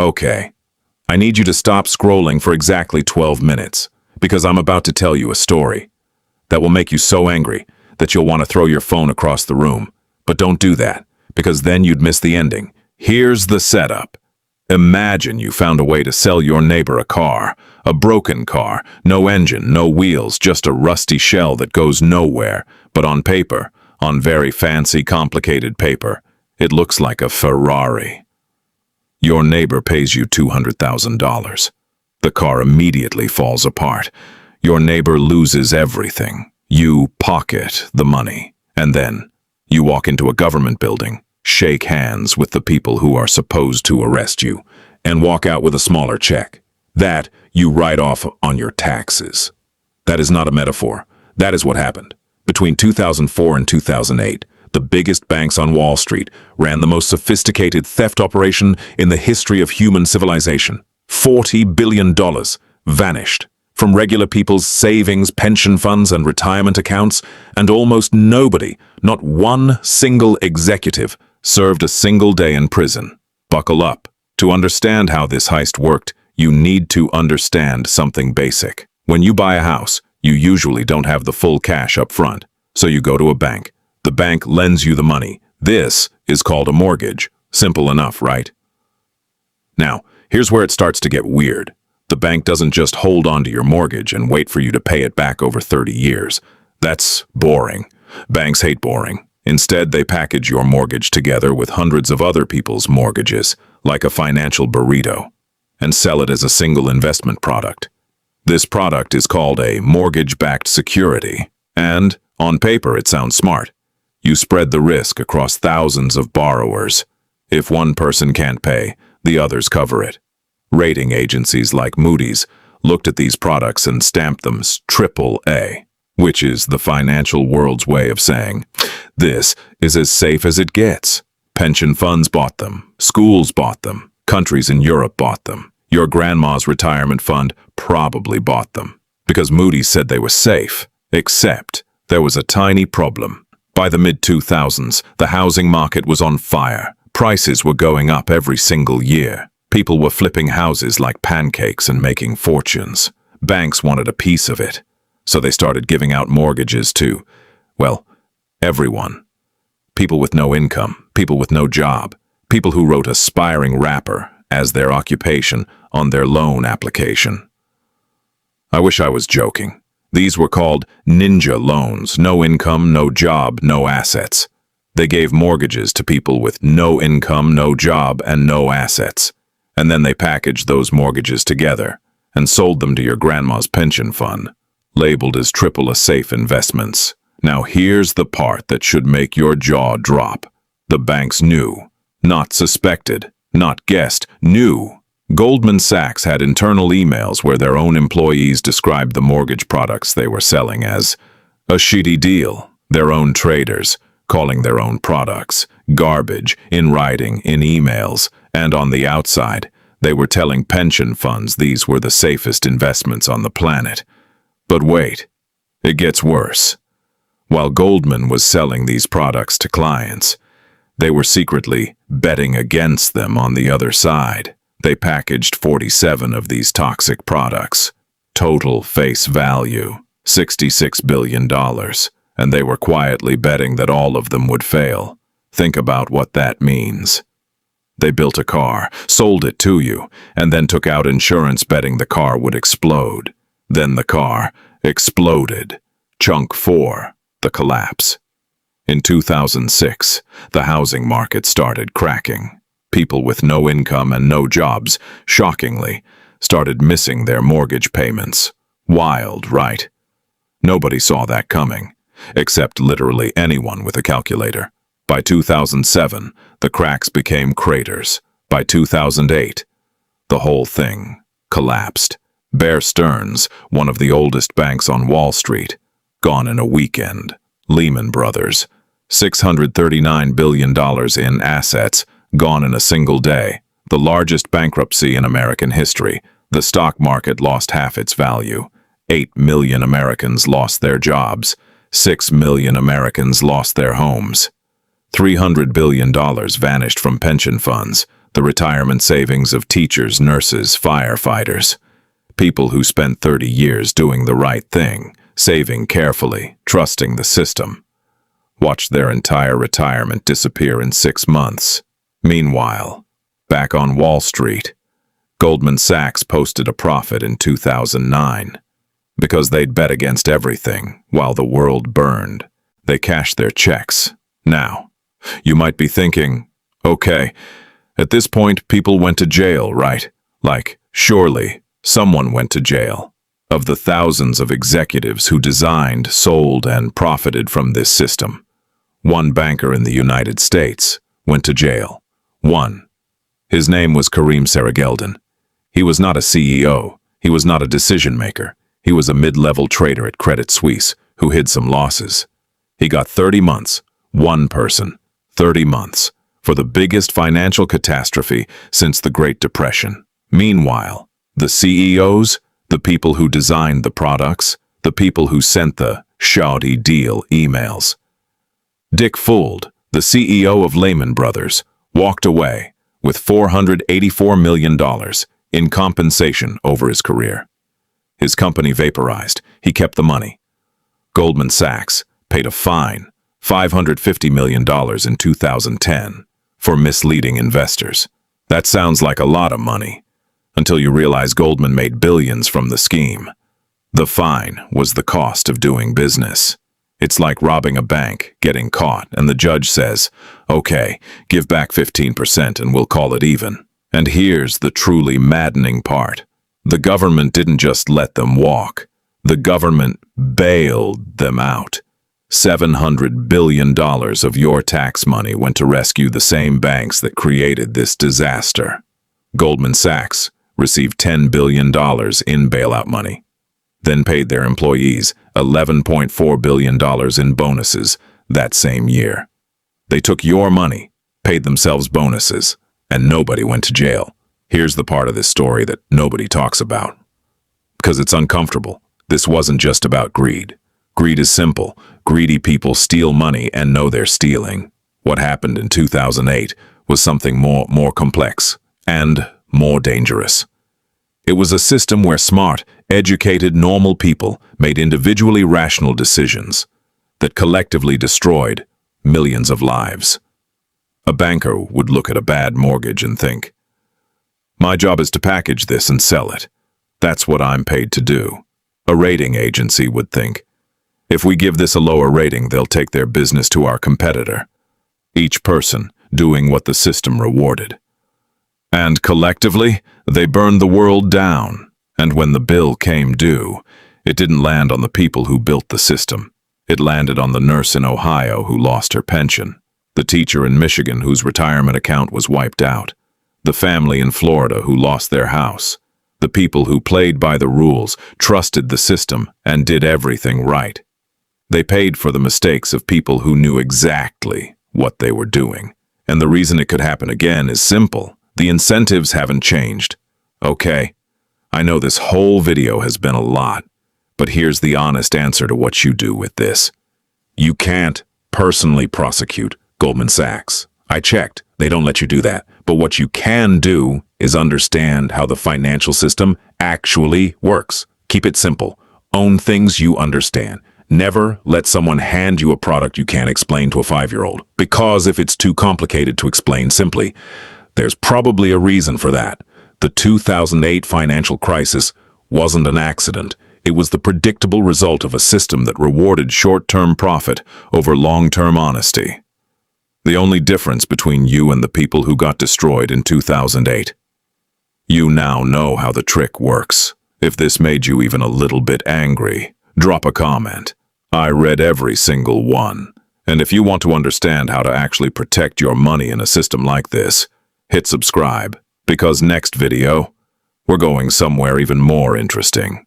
Okay, I need you to stop scrolling for exactly 12 minutes, because I'm about to tell you a story that will make you so angry that you'll want to throw your phone across the room. But don't do that, because then you'd miss the ending. Here's the setup. Imagine you found a way to sell your neighbor a car, a broken car, no engine, no wheels, just a rusty shell that goes nowhere, but on paper, on very fancy, complicated paper, it looks like a Ferrari. Your neighbor pays you $200,000. The car immediately falls apart. Your neighbor loses everything. You pocket the money, and then you walk into a government building, shake hands with the people who are supposed to arrest you, and walk out with a smaller check. That you write off on your taxes. That is not a metaphor. That is what happened. Between 2004 and 2008, the biggest banks on Wall Street ran the most sophisticated theft operation in the history of human civilization. $40 billion vanished from regular people's savings, pension funds, and retirement accounts, and almost nobody, not one single executive, served a single day in prison. Buckle up. To understand how this heist worked, you need to understand something basic. When you buy a house, you usually don't have the full cash up front, so you go to a bank. The bank lends you the money. This is called a mortgage. Simple enough, right? Now, here's where it starts to get weird. The bank doesn't just hold on to your mortgage and wait for you to pay it back over 30 years. That's boring. Banks hate boring. Instead, they package your mortgage together with hundreds of other people's mortgages, like a financial burrito, and sell it as a single investment product. This product is called a mortgage-backed security, and, on paper, it sounds smart. You spread the risk across thousands of borrowers. If one person can't pay, the others cover it. Rating agencies like Moody's looked at these products and stamped them as AAA, which is the financial world's way of saying, this is as safe as it gets. Pension funds bought them, schools bought them, countries in Europe bought them. Your grandma's retirement fund probably bought them, because Moody's said they were safe, except there was a tiny problem. By the mid-2000s, the housing market was on fire. Prices were going up every single year. People were flipping houses like pancakes and making fortunes. Banks wanted a piece of it, so they started giving out mortgages to, well, everyone. People with no income, people with no job, people who wrote aspiring rapper as their occupation on their loan application. I wish I was joking. These were called ninja loans, no income, no job, no assets. They gave mortgages to people with no income, no job, and no assets. And then they packaged those mortgages together and sold them to your grandma's pension fund, labeled as AAA safe investments. Now here's the part that should make your jaw drop. The banks knew, not suspected, not guessed, knew. Goldman Sachs had internal emails where their own employees described the mortgage products they were selling as a shitty deal. Their own traders, calling their own products garbage, in writing, in emails, and on the outside, they were telling pension funds these were the safest investments on the planet. But wait, it gets worse. While Goldman was selling these products to clients, they were secretly betting against them on the other side. They packaged 47 of these toxic products. Total face value, $66 billion. And they were quietly betting that all of them would fail. Think about what that means. They built a car, sold it to you, and then took out insurance betting the car would explode. Then the car exploded. Chunk 4, the collapse. In 2006, the housing market started cracking. People with no income and no jobs, shockingly, started missing their mortgage payments. Wild, right? Nobody saw that coming, except literally anyone with a calculator. By 2007, the cracks became craters. By 2008, the whole thing collapsed. Bear Stearns, one of the oldest banks on Wall Street, gone in a weekend. Lehman Brothers, $639 billion in assets, gone in a single day. The largest bankruptcy in American history. The stock market lost half its value. 8 million Americans lost their jobs. 6 million Americans lost their homes. $300 billion vanished from pension funds. The retirement savings of teachers, nurses, firefighters. People who spent 30 years doing the right thing, saving carefully, trusting the system. Watched their entire retirement disappear in 6 months. Meanwhile, back on Wall Street, Goldman Sachs posted a profit in 2009. Because they'd bet against everything while the world burned. They cashed their checks. Now, you might be thinking, okay, at this point people went to jail, right? Like, surely someone went to jail. Of the thousands of executives who designed, sold, and profited from this system, one banker in the United States went to jail. One. His name was Karim Sarageldin. He was not a CEO. He was not a decision maker. He was a mid-level trader at Credit Suisse who hid some losses. He got 30 months, one person, 30 months, for the biggest financial catastrophe since the Great Depression. Meanwhile, the CEOs, the people who designed the products, the people who sent the shoddy deal emails. Dick Fuld, the CEO of Lehman Brothers, walked away with $484 million in compensation over his career. His company vaporized. He kept the money. Goldman Sachs paid a fine, $550 million in 2010, for misleading investors. That sounds like a lot of money, until you realize Goldman made billions from the scheme. The fine was the cost of doing business. It's like robbing a bank, getting caught, and the judge says, okay, give back 15% and we'll call it even. And here's the truly maddening part. The government didn't just let them walk. The government bailed them out. $700 billion of your tax money went to rescue the same banks that created this disaster. Goldman Sachs received $10 billion in bailout money, then paid their employees $11.4 billion in bonuses that same year. They took your money, paid themselves bonuses, and nobody went to jail. Here's the part of this story that nobody talks about. Because it's uncomfortable. This wasn't just about greed. Greed is simple. Greedy people steal money and know they're stealing. What happened in 2008 was something more complex and more dangerous. It was a system where smart, educated, normal people made individually rational decisions that collectively destroyed millions of lives. A banker would look at a bad mortgage and think, my job is to package this and sell it. That's what I'm paid to do. A rating agency would think, if we give this a lower rating, they'll take their business to our competitor. Each person doing what the system rewarded. And collectively, they burned the world down. And when the bill came due, it didn't land on the people who built the system. It landed on the nurse in Ohio who lost her pension, the teacher in Michigan whose retirement account was wiped out, the family in Florida who lost their house, the people who played by the rules, trusted the system, and did everything right. They paid for the mistakes of people who knew exactly what they were doing. And the reason it could happen again is simple. The incentives haven't changed. Okay, I know this whole video has been a lot, but here's the honest answer to what you do with this. You can't personally prosecute Goldman Sachs. I checked. They don't let you do that. But what you can do is understand how the financial system actually works. Keep it simple. Own things you understand. Never let someone hand you a product you can't explain to a 5-year-old. Because if it's too complicated to explain simply, there's probably a reason for that. The 2008 financial crisis wasn't an accident. It was the predictable result of a system that rewarded short-term profit over long-term honesty. The only difference between you and the people who got destroyed in 2008. You now know how the trick works. If this made you even a little bit angry, drop a comment. I read every single one. And if you want to understand how to actually protect your money in a system like this, hit subscribe, because next video, we're going somewhere even more interesting.